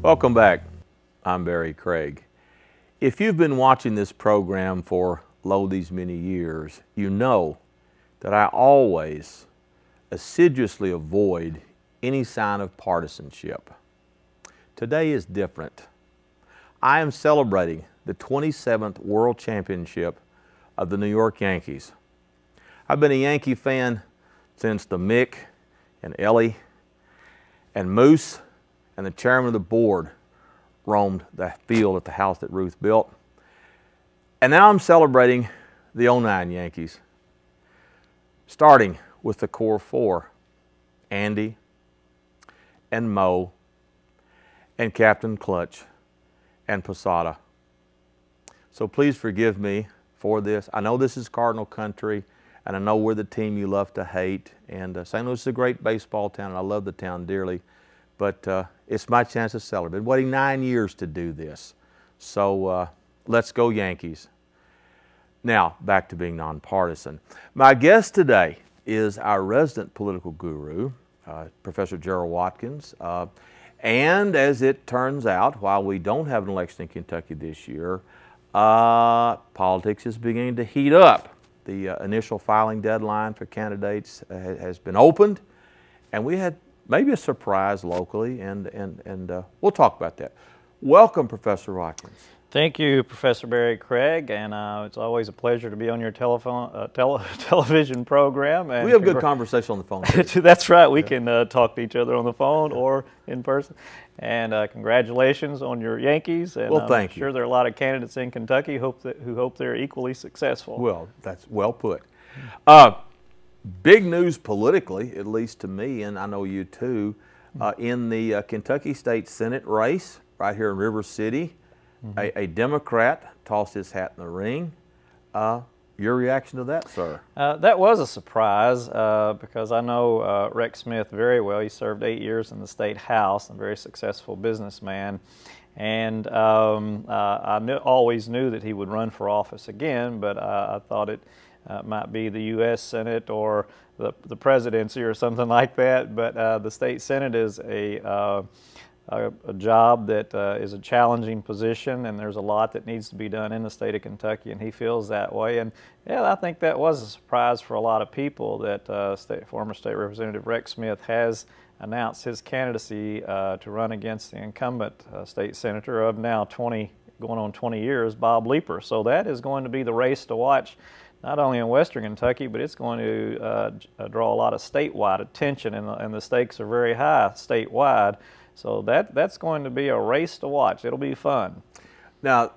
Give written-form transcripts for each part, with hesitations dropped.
Welcome back. I'm Barry Craig. If you've been watching this program for these many years, you know that I always assiduously avoid any sign of partisanship. Today is different. I am celebrating the 27th World Championship of the New York Yankees. I've been a Yankee fan since the Mick and Ellie and Moose and the chairman of the board roamed the field at the house that Ruth built. And now I'm celebrating the '09 Yankees, starting with the core four, Andy and Mo and Captain Clutch and Posada. So please forgive me for this. I know this is Cardinal country, and I know we're the team you love to hate, and St. Louis is a great baseball town, and I love the town dearly, but it's my chance to celebrate. I've been waiting 9 years to do this, so let's go Yankees. Now, back to being nonpartisan. My guest today is our resident political guru, Professor Gerald Watkins, and as it turns out, while we don't have an election in Kentucky this year, politics is beginning to heat up. The initial filing deadline for candidates has been opened, and we had maybe a surprise locally, and we'll talk about that. Welcome, Professor Watkins. Thank you, Professor Barry Craig, and it's always a pleasure to be on your television program. And we have good conversation on the phone. That's right. We can talk to each other on the phone or in person. And congratulations on your Yankees. And well, thank you. I'm sure there are a lot of candidates in Kentucky who hope they're equally successful. Well, that's well put. Big news politically, at least to me, and I know you too, in the Kentucky State Senate race right here in River City. A Democrat tossed his hat in the ring. Your reaction to that, sir? That was a surprise because I know Rex Smith very well. He served 8 years in the State House, a very successful businessman. And I always knew that he would run for office again, but I thought it might be the U.S. Senate or the presidency or something like that. But the State Senate is a job that is a challenging position, and there's a lot that needs to be done in the state of Kentucky, and he feels that way. And yeah, I think that was a surprise for a lot of people that former State Representative Rex Smith has announced his candidacy to run against the incumbent state senator of now going on 20 years, Bob Leeper. So that is going to be the race to watch, not only in Western Kentucky, but it's going to draw a lot of statewide attention, and the stakes are very high statewide. So that's going to be a race to watch. It'll be fun. Now,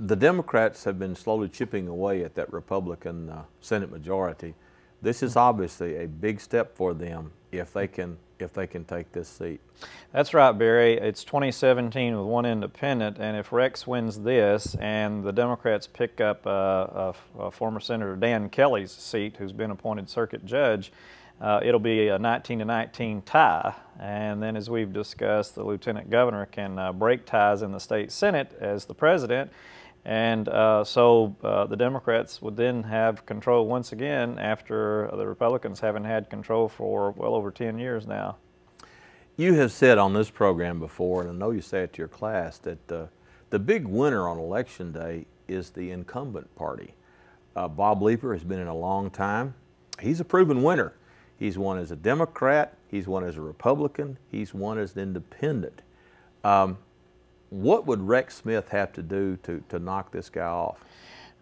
the Democrats have been slowly chipping away at that Republican Senate majority. This is obviously a big step for them if they can take this seat. That's right, Barry. It's 2017 with one independent, and if Rex wins this and the Democrats pick up former Senator Dan Kelly's seat, who's been appointed circuit judge, it'll be a 19-19 tie, and then as we've discussed, the lieutenant governor can break ties in the state senate as the president, and so the Democrats would then have control once again after the Republicans haven't had control for well over 10 years now. You have said on this program before, and I know you say it to your class, that the big winner on Election Day is the incumbent party. Bob Leeper has been in a long time. He's a proven winner. He's won as a Democrat, he's won as a Republican, he's won as an independent. What would Rex Smith have to do to knock this guy off?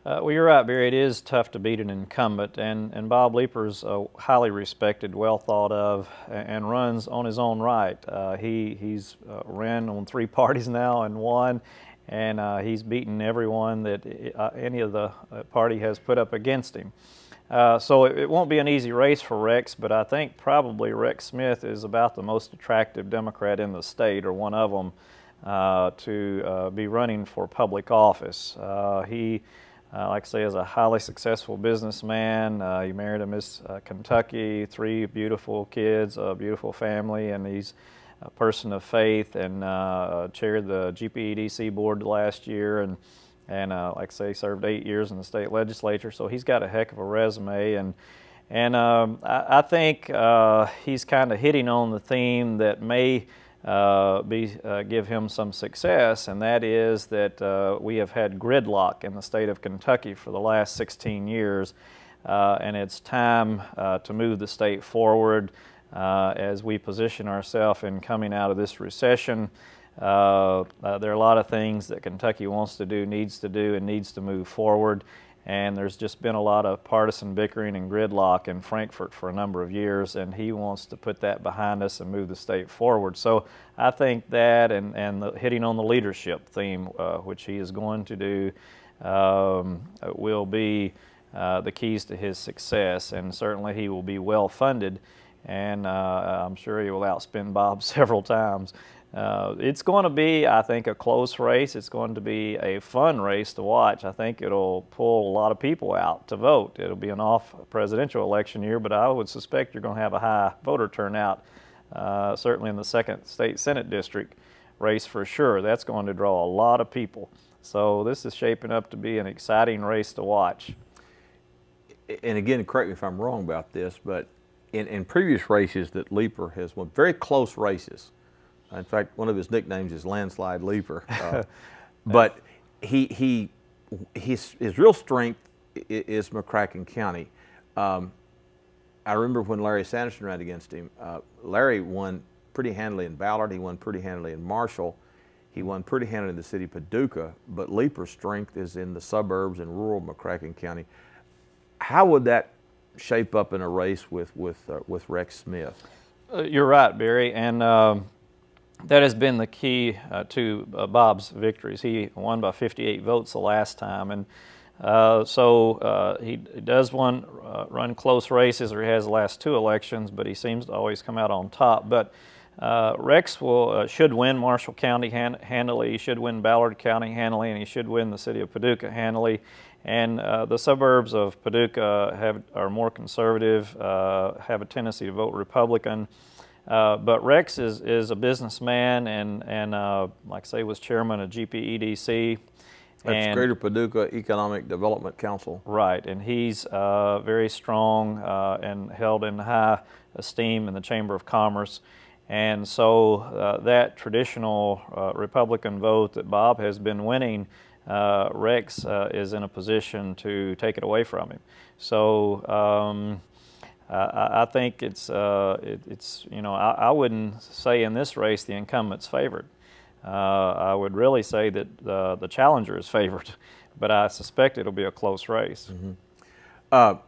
Well, you're right, Barry. It is tough to beat an incumbent, and Bob Leeper's highly respected, well thought of, and runs on his own right. He's ran on 3 parties now and won, and he's beaten everyone that any of the party has put up against him. So it won't be an easy race for Rex, but I think probably Rex Smith is about the most attractive Democrat in the state, or one of them, to be running for public office. He, like I say, is a highly successful businessman. He married a Miss Kentucky, 3 beautiful kids, a beautiful family, and he's a person of faith, and chaired the GPEDC board last year, and like I say, served 8 years in the state legislature, so he's got a heck of a resume, and I think he's kind of hitting on the theme that may give him some success, and that is that we have had gridlock in the state of Kentucky for the last 16 years, and it's time to move the state forward as we position ourselves in coming out of this recession. There are a lot of things that Kentucky wants to do, needs to move forward. And there's just been a lot of partisan bickering and gridlock in Frankfort for a number of years, and he wants to put that behind us and move the state forward. So I think that and hitting on the leadership theme, which he is going to do, will be the keys to his success. And certainly he will be well funded, and I'm sure he will outspend Bob several times. It's going to be, I think, a close race. It's going to be a fun race to watch. I think it'll pull a lot of people out to vote. It'll be an off presidential election year, but I would suspect you're going to have a high voter turnout, certainly in the 2nd State Senate District race for sure. That's going to draw a lot of people. So this is shaping up to be an exciting race to watch. And again, correct me if I'm wrong about this, but in previous races that Leeper has won, very close races. In fact, one of his nicknames is Landslide Leeper. But his real strength is McCracken County. I remember when Larry Sanderson ran against him. Larry won pretty handily in Ballard. He won pretty handily in Marshall. He won pretty handily in the city of Paducah. But Leeper's strength is in the suburbs and rural McCracken County. How would that shape up in a race with Rex Smith? You're right, Barry, and that has been the key to Bob's victories. He won by 58 votes the last time, and so he does run close races, or he has the last 2 elections, but he seems to always come out on top. But Rex should win Marshall County handily, he should win Ballard County handily, and he should win the city of Paducah handily. And the suburbs of Paducah are more conservative, have a tendency to vote Republican. But Rex is a businessman and like I say, was chairman of GPEDC. That's Greater Paducah Economic Development Council. Right, and he's very strong and held in high esteem in the Chamber of Commerce. And so that traditional Republican vote that Bob has been winning, Rex is in a position to take it away from him. So I think it's I wouldn't say in this race the incumbent's favored. I would really say that the challenger is favored, but I suspect it'll be a close race. Mm-hmm.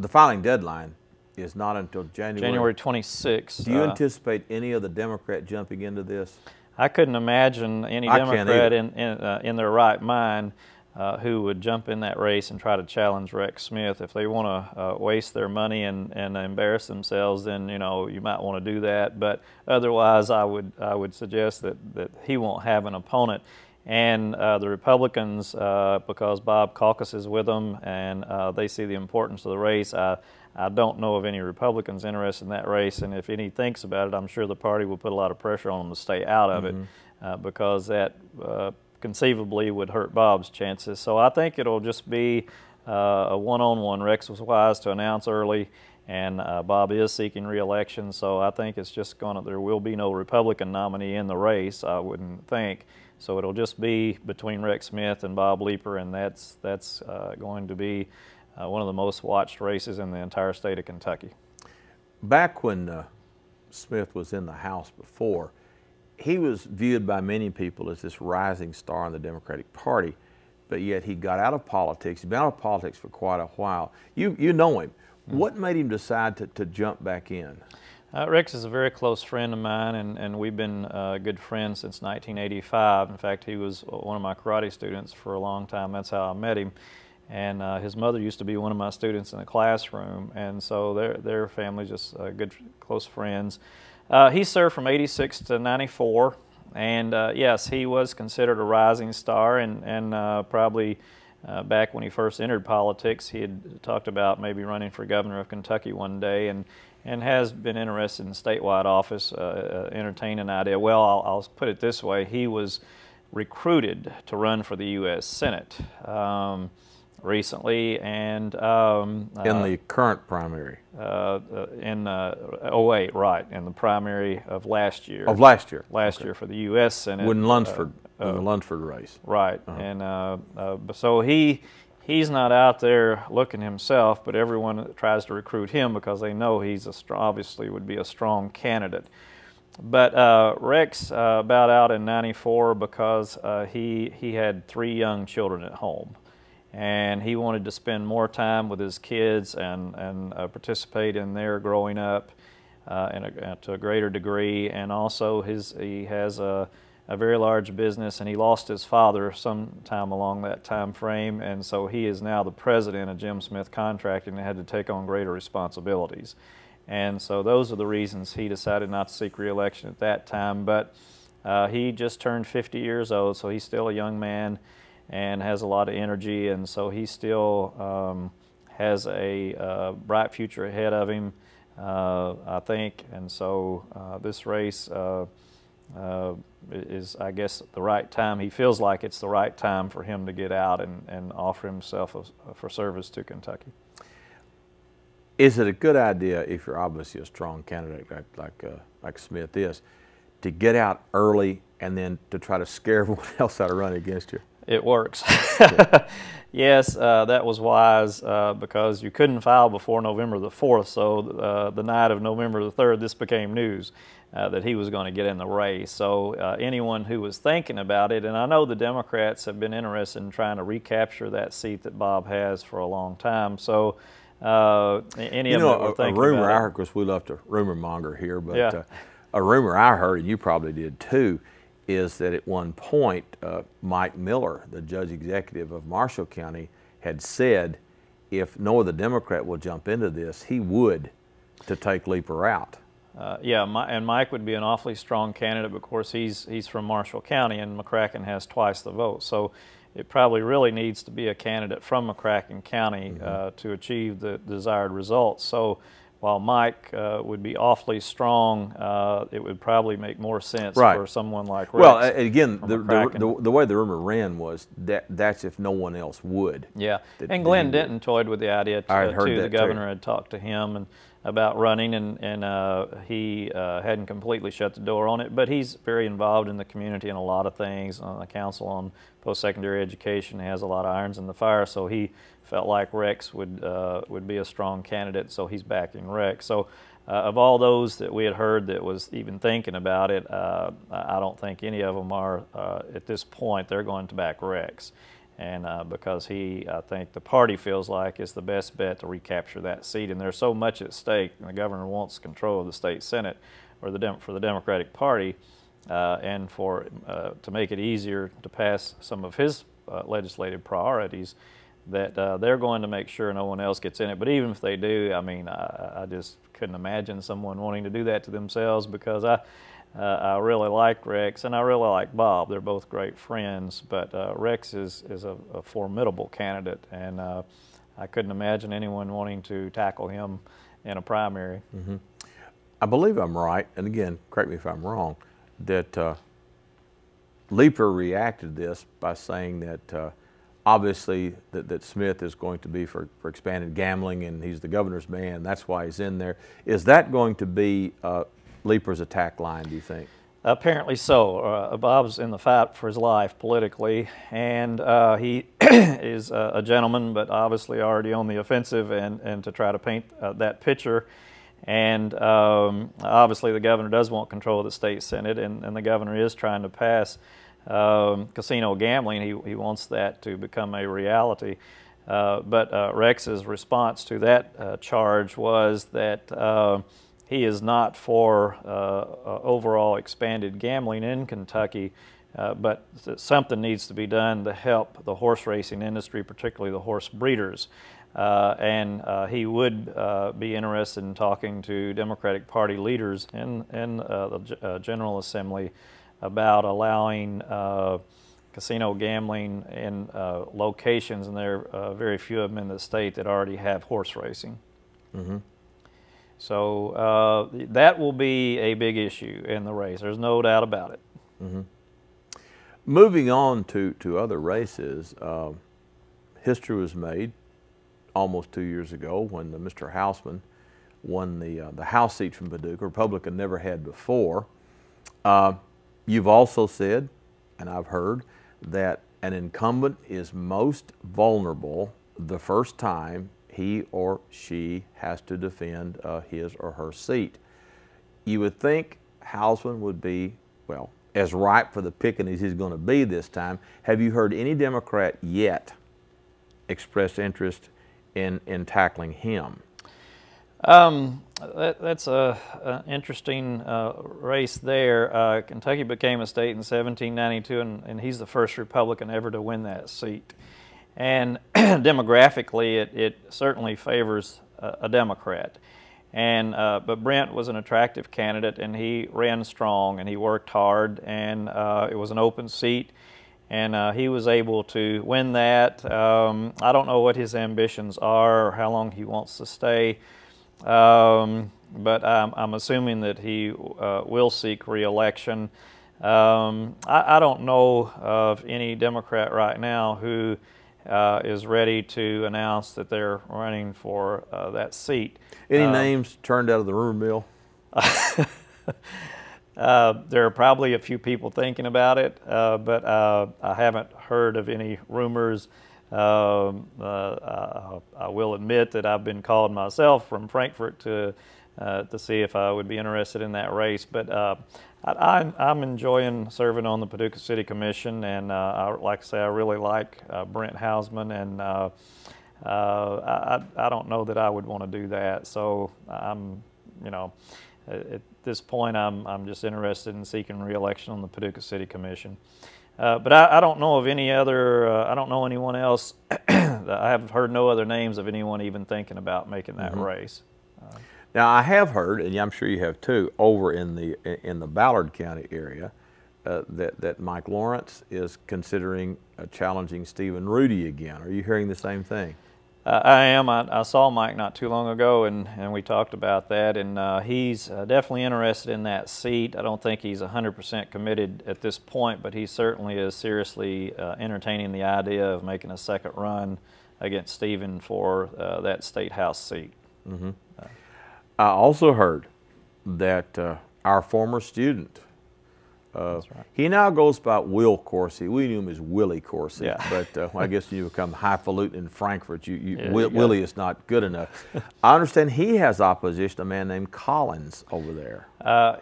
The filing deadline is not until January 26th. Do you anticipate any of the Democrat jumping into this? I couldn't imagine any Democrat in their right mind who would jump in that race and try to challenge Rex Smith. If they want to waste their money and embarrass themselves, then you might want to do that. But otherwise, I would suggest that he won't have an opponent. And the Republicans, because Bob caucuses with them and they see the importance of the race, I don't know of any Republicans interested in that race. And if any thinks about it, I'm sure the party will put a lot of pressure on them to stay out of it because that conceivably would hurt Bob's chances. So I think it'll just be a one-on-one. Rex was wise to announce early, and Bob is seeking re-election. So I think it's just there will be no Republican nominee in the race, I wouldn't think. So it'll just be between Rex Smith and Bob Leeper, and that's going to be one of the most watched races in the entire state of Kentucky. Back when Smith was in the House before, he was viewed by many people as this rising star in the Democratic Party, but yet he got out of politics. He's been out of politics for quite a while. You know him. What made him decide to jump back in? Rex is a very close friend of mine, and we've been good friends since 1985. In fact, he was one of my karate students for a long time. That's how I met him. And his mother used to be one of my students in the classroom, and so their family's just good, close friends. He served from '86 to '94, and yes, he was considered a rising star, and probably back when he first entered politics, he had talked about maybe running for governor of Kentucky one day, and has been interested in statewide office, entertained an idea. Well, I'll put it this way, he was recruited to run for the U.S. Senate. recently, and in the current primary in '08, right, in the primary of last year. of last year. Last year for the U.S. Senate. When Lunsford, in the Lunsford race. Right, and so he's not out there looking himself, but everyone tries to recruit him because they know he's obviously would be a strong candidate. But Rex bowed out in '94 because he had 3 young children at home, and he wanted to spend more time with his kids and participate in their growing up to a greater degree. And also he has a very large business, and he lost his father sometime along that time frame, and so he is now the president of Jim Smith Contracting and had to take on greater responsibilities. And so those are the reasons he decided not to seek re-election at that time. But he just turned 50 years old, so he's still a young man and has a lot of energy, and so he still has a bright future ahead of him, I think. And so this race is, I guess, the right time. He feels like it's the right time for him to get out and offer himself for service to Kentucky. Is it a good idea, if you're obviously a strong candidate like Smith is, to get out early and then to try to scare everyone else out of running against you? It works. Yes, that was wise because you couldn't file before November the 4th, so the night of November the 3rd, this became news that he was going to get in the race. So anyone who was thinking about it, and I know the Democrats have been interested in trying to recapture that seat that Bob has for a long time, so any of them that were thinking a rumor about I heard, of course we love to rumor monger here, but yeah. A rumor I heard, and you probably did too, is that at one point Mike Miller, the judge executive of Marshall County, had said if no other Democrat will jump into this, he would, to take Leeper out. Yeah, and Mike would be an awfully strong candidate, but of course he's from Marshall County, and McCracken has twice the vote. So it probably really needs to be a candidate from McCracken County to achieve the desired results. So while Mike would be awfully strong, it would probably make more sense for someone like Rex. Well, again, the way the rumor ran was that's if no one else would. Yeah, and Glenn Denton toyed with the idea too. The governor had talked to him about running, and he hadn't completely shut the door on it, but he's very involved in the community in a lot of things, on the Council on Post-Secondary Education. He has a lot of irons in the fire, so he felt like Rex would be a strong candidate, so he's backing Rex. So of all those that we had heard that was even thinking about it, I don't think any of them are, at this point, they're going to back Rex. And because I think the party feels like it's the best bet to recapture that seat, and there's so much at stake, and the governor wants control of the state Senate or for the Democratic Party, and to make it easier to pass some of his legislative priorities, that they're going to make sure no one else gets in it. But even if they do, I mean, I just couldn't imagine someone wanting to do that to themselves, because I really like Rex, and I really like Bob. They're both great friends, but Rex is a formidable candidate, and I couldn't imagine anyone wanting to tackle him in a primary. Mm-hmm. I believe I'm right, and again, correct me if I'm wrong, that Leeper reacted to this by saying that obviously that Smith is going to be for expanded gambling, and he's the governor's man. That's why he's in there. Is that going to be Leeper's attack line, do you think? Apparently so. Bob's in the fight for his life politically, and he is a gentleman, but obviously already on the offensive, and to try to paint that picture. And obviously the governor does want control of the state Senate, and the governor is trying to pass casino gambling. He wants that to become a reality. But Rex's response to that charge was that he is not for overall expanded gambling in Kentucky, but something needs to be done to help the horse racing industry, particularly the horse breeders. And he would be interested in talking to Democratic Party leaders in the General Assembly about allowing casino gambling in locations, and there are very few of them in the state that already have horse racing. Mm-hmm. So that will be a big issue in the race. There's no doubt about it. Mm-hmm. Moving on to other races, history was made almost 2 years ago when Mr. Houseman won the House seat from Paducah. Republican never had before. You've also said, and I've heard, that an incumbent is most vulnerable the first time he or she has to defend his or her seat. You would think Houseman would be, well, as ripe for the picking as he's going to be this time. Have you heard any Democrat yet express interest in tackling him? That's an interesting race there. Kentucky became a state in 1792, and he's the first Republican ever to win that seat. And demographically, it certainly favors a Democrat. And but Brent was an attractive candidate, and he ran strong, and he worked hard, and it was an open seat, and he was able to win that. I don't know what his ambitions are or how long he wants to stay. But I'm assuming that he will seek re-election. I don't know of any Democrat right now who is ready to announce that they're running for that seat. Any names turned out of the rumor mill? There are probably a few people thinking about it, but I haven't heard of any rumors. I will admit that I've been called myself from Frankfort to see if I would be interested in that race. But I'm enjoying serving on the Paducah City Commission, and like I say, I really like Brent Houseman, and I don't know that I would want to do that. So at this point, I'm just interested in seeking re-election on the Paducah City Commission. But I don't know of any other, I don't know anyone else. I have heard no other names of anyone even thinking about making that race. Now, I have heard, and I'm sure you have too, over in the Ballard County area, that Mike Lawrence is considering challenging Stephen Rudy again. Are you hearing the same thing? I am. I saw Mike not too long ago, and we talked about that, and he's definitely interested in that seat. I don't think he's 100% committed at this point, but he certainly is seriously entertaining the idea of making a second run against Stephen for that state house seat. I also heard that our former student, That's right. He now goes by Will Coursey. We knew him as Willie Coursey, Yeah. but I guess when you become highfalutin in Frankfurt, Willie is not good enough. I understand he has opposition, a man named Collins over there.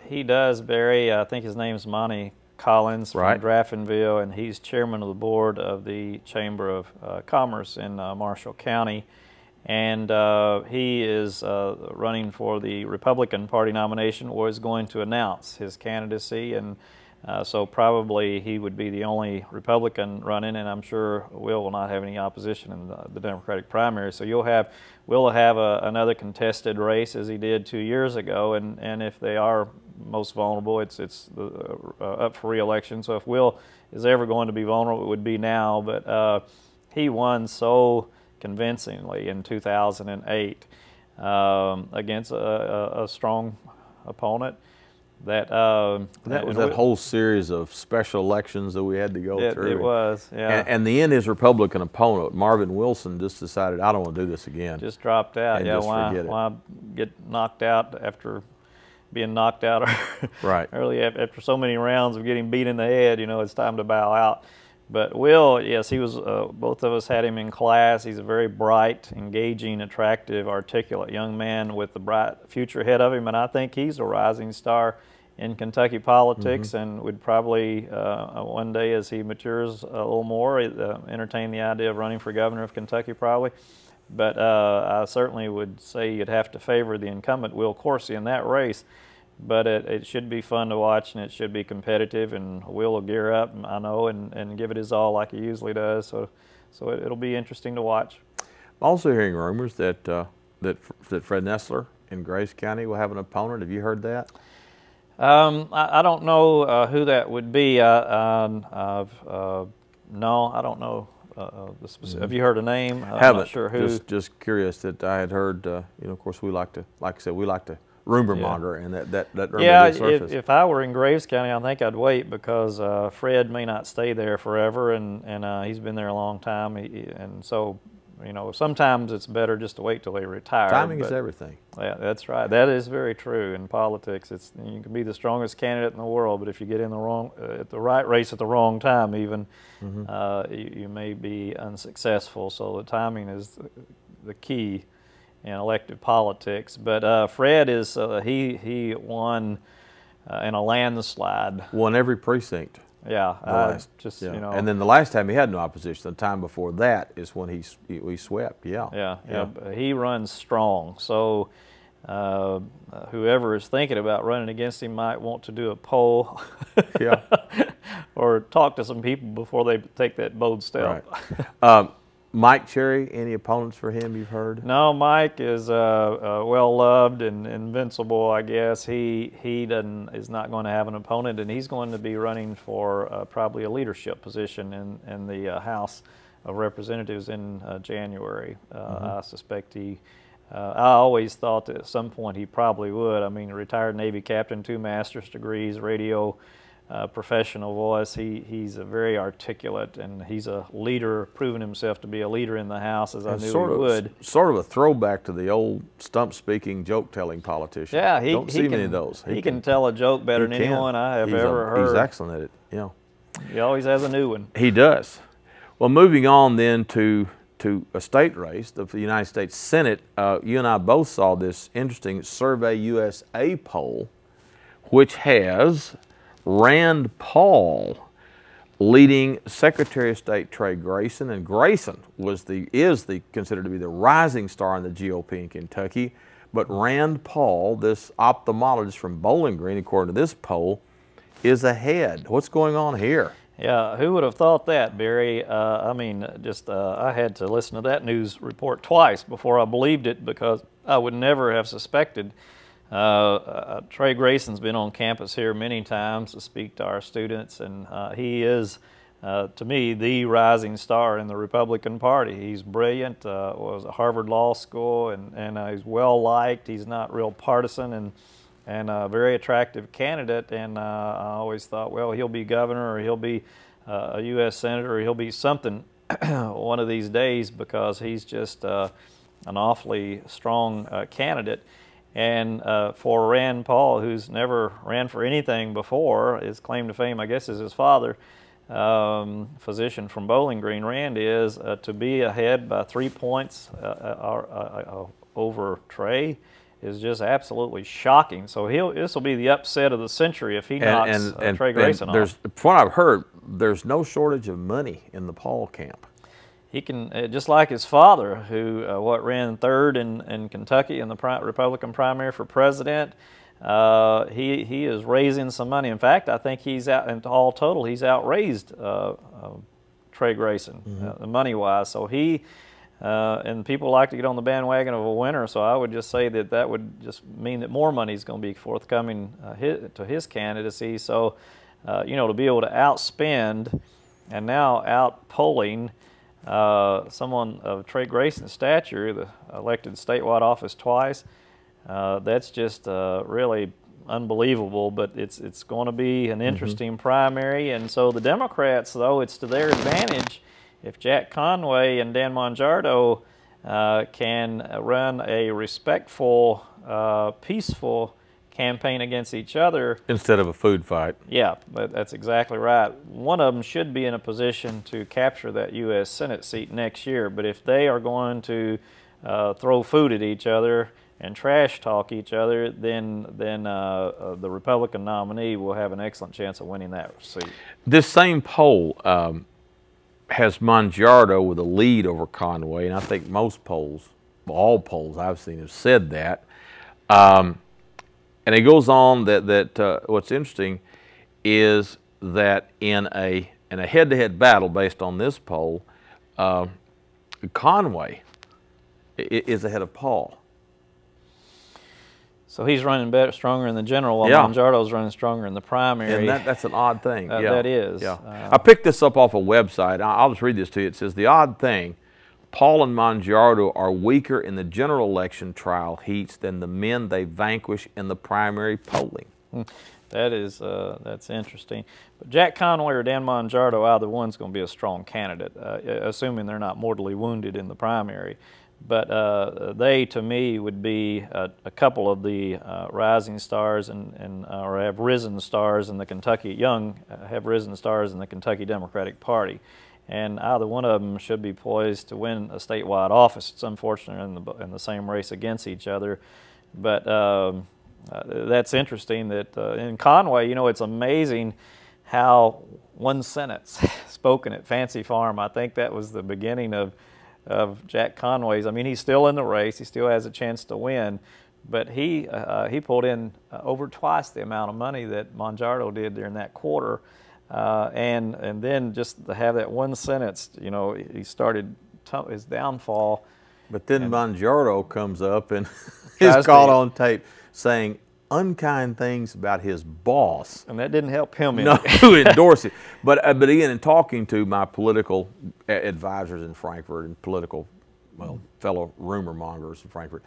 He does, Barry. I think his name's Monty Collins from Draftonville, and he's chairman of the board of the Chamber of Commerce in Marshall County. And he is running for the Republican Party nomination, or is going to announce his candidacy, and so probably he would be the only Republican running, and I'm sure Will not have any opposition in the Democratic primary. So Will will have another contested race as he did 2 years ago, and if they are most vulnerable, it's up for re-election. So if Will is ever going to be vulnerable, it would be now. But he won so convincingly in 2008 against a strong opponent. That was that whole series of special elections that we had to go through. It was, yeah. And the end, his Republican opponent, Marvin Wilson, just decided, I don't want to do this again. Just dropped out. And yeah, just forget it. Why get knocked out after being knocked out early after so many rounds of getting beat in the head? You know, it's time to bow out. But Will, yes, he was. Both of us had him in class. He's a very bright, engaging, attractive, articulate young man with a bright future ahead of him, and I think he's a rising star in Kentucky politics, and would probably one day, as he matures a little more, entertain the idea of running for governor of Kentucky, probably. But I certainly would say you'd have to favor the incumbent, Will Coursey, in that race. But it should be fun to watch, and it should be competitive, and will gear up, I know, and give it his all like he usually does. So it'll be interesting to watch. I'm also hearing rumors that that Fred Nessler in Grace County will have an opponent. Have you heard that? I don't know who that would be. No, I don't know the specific. Have you heard a name? Haven't. I'm not sure who. Just curious that I had heard. You know, of course, we like to, like I said, we like to rumor monitor, and that rumor yeah, did surface. if I were in Graves County, I think I'd wait because Fred may not stay there forever, and he's been there a long time, and so, you know, sometimes it's better just to wait till they retire. Timing is everything. Yeah, that's right. That is very true in politics. You can be the strongest candidate in the world, but if you get in the wrong, at the right race at the wrong time, even you may be unsuccessful. So the timing is the key in elective politics. But Fred is he won in a landslide. Won every precinct. Yeah, you know. And then the last time he had no opposition. The time before that is when he swept. Yeah. He runs strong. So whoever is thinking about running against him might want to do a poll. Or talk to some people before they take that bold step. Right. Mike Cherry, any opponents for him you've heard? No, Mike is well loved and invincible, I guess. He is not going to have an opponent, and he's going to be running for probably a leadership position in the House of Representatives in January. I suspect he. I always thought that at some point he probably would. I mean, a retired Navy captain, 2 master's degrees, radio. Professional voice. He's a very articulate, and he's a leader, proven himself to be a leader in the House, as I knew he would. Sort of a throwback to the old stump-speaking, joke-telling politician. Yeah, don't see many of those. He can tell a joke better than anyone I have ever heard. He's excellent at it. Yeah. He always has a new one. He does. Well, moving on then to a state race, the United States Senate. You and I both saw this interesting Survey USA poll, which has Rand Paul leading Secretary of State Trey Grayson, and Grayson is considered to be the rising star in the GOP in Kentucky. But Rand Paul, this ophthalmologist from Bowling Green, according to this poll, is ahead. What's going on here? Yeah, who would have thought that, Barry? I mean, I had to listen to that news report twice before I believed it, because I would never have suspected. Trey Grayson's been on campus here many times to speak to our students, and he is, to me, the rising star in the Republican Party. He's brilliant, was at Harvard Law School, and he's well-liked. He's not real partisan, and a very attractive candidate, and I always thought, well, he'll be governor, or he'll be a U.S. senator, or he'll be something one of these days, because he's just an awfully strong candidate. And for Rand Paul, who's never ran for anything before, his claim to fame, I guess, is his father, physician from Bowling Green, Rand is, to be ahead by 3 points over Trey is just absolutely shocking. So this will be the upset of the century if he knocks Trey Grayson off. From what I've heard, there's no shortage of money in the Paul camp. He can, just like his father, who ran third in Kentucky in the Republican primary for president. He is raising some money. In fact, I think he's all total, he's outraised Trey Grayson, money-wise. So and people like to get on the bandwagon of a winner. So I would just say that would just mean that more money is going to be forthcoming to his candidacy. So, to be able to outspend and now out-polling someone of Trey Grayson's stature, the elected statewide office twice, that's just really unbelievable. But it's going to be an interesting primary, and so the Democrats, though, it's to their advantage if Jack Conway and Dan Monjardo can run a respectful, peaceful campaign against each other. Instead of a food fight. Yeah, but that's exactly right. One of them should be in a position to capture that U.S. Senate seat next year, but if they are going to throw food at each other and trash talk each other, then the Republican nominee will have an excellent chance of winning that seat. This same poll has Monjardo with a lead over Conway, and I think most polls, all polls I've seen have said that. And it goes on that what's interesting is that in a head-to-head battle based on this poll, Conway is ahead of Paul. So he's running better, stronger in the general, while Monjardo's running stronger in the primary. And that's an odd thing. That is. Yeah. I picked this up off a website. I'll just read this to you. It says, the odd thing, Paul and Mongiardo are weaker in the general election trial heats than the men they vanquish in the primary polling. That is, that's interesting. But Jack Conway or Dan Mongiardo, either one's going to be a strong candidate, assuming they're not mortally wounded in the primary. But they, to me, would be a couple of the rising stars or have risen stars in the Kentucky, have risen stars in the Kentucky Democratic Party. And either one of them should be poised to win a statewide office. It's unfortunate in the same race against each other. But that's interesting that in Conway, you know, it's amazing how one sentence spoken at Fancy Farm, I think that was the beginning of Jack Conway's. I mean, he's still in the race. He still has a chance to win. But he pulled in over twice the amount of money that Mongiardo did during that quarter. And then just to have that one sentence, you know, he started his downfall. But then Mongiardo comes up and is caught on tape saying unkind things about his boss. And that didn't help him. No, who endorsed it. But again, in talking to my political advisors in Frankfort and political, well, fellow rumor mongers in Frankfort,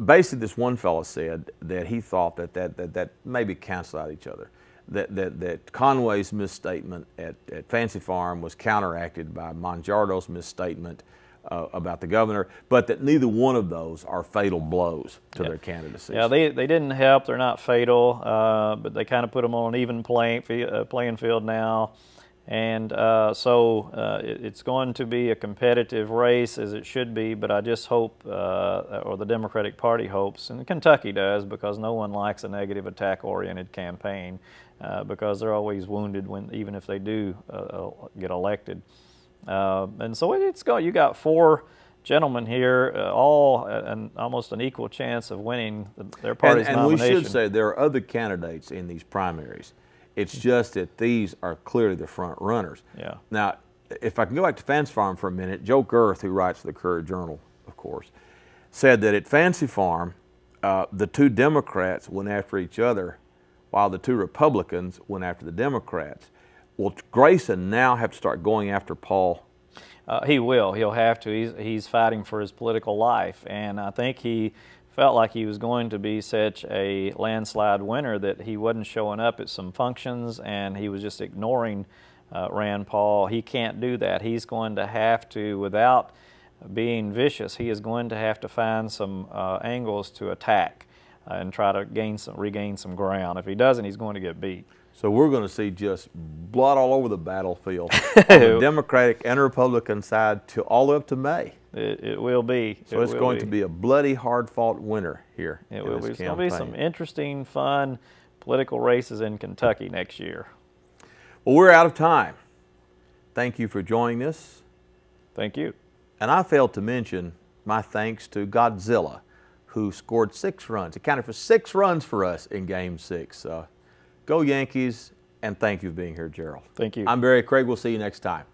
basically this one fellow said that he thought that maybe cancel out each other. That Conway's misstatement at Fancy Farm was counteracted by Mongiardo's misstatement about the governor, but that neither one of those are fatal blows to their candidacy. Yeah, they didn't help. They're not fatal, but they kind of put them on an even playing field now. And so it's going to be a competitive race, as it should be, but I just hope, or the Democratic Party hopes, and Kentucky does, because no one likes a negative attack-oriented campaign, because they're always wounded even if they do get elected. And so you got four gentlemen here, all almost an equal chance of winning their party's nomination. And we should say there are other candidates in these primaries. It's just that these are clearly the front runners. Yeah. Now, if I can go back to Fancy Farm for a minute, Joe Girth, who writes for the Courier-Journal, of course, said that at Fancy Farm, the two Democrats went after each other while the two Republicans went after the Democrats. Will Grayson now have to start going after Paul? He will. He'll have to. He's fighting for his political life, and I think he felt like he was going to be such a landslide winner that he wasn't showing up at some functions, and he was just ignoring Rand Paul. He can't do that. He's going to have to, without being vicious, he is going to have to find some angles to attack and try to regain some ground. If he doesn't, he's going to get beat. So we're going to see just blood all over the battlefield on the Democratic and Republican side all the way up to May. It will be. So it's going to be a bloody, hard-fought winner here. It will be. It's going to be some interesting, fun political races in Kentucky next year. Well, we're out of time. Thank you for joining us. Thank you. And I failed to mention my thanks to Godzilla, who scored 6 runs, accounted for 6 runs for us in Game 6. Go Yankees, and thank you for being here, Gerald. Thank you. I'm Barry Craig. We'll see you next time.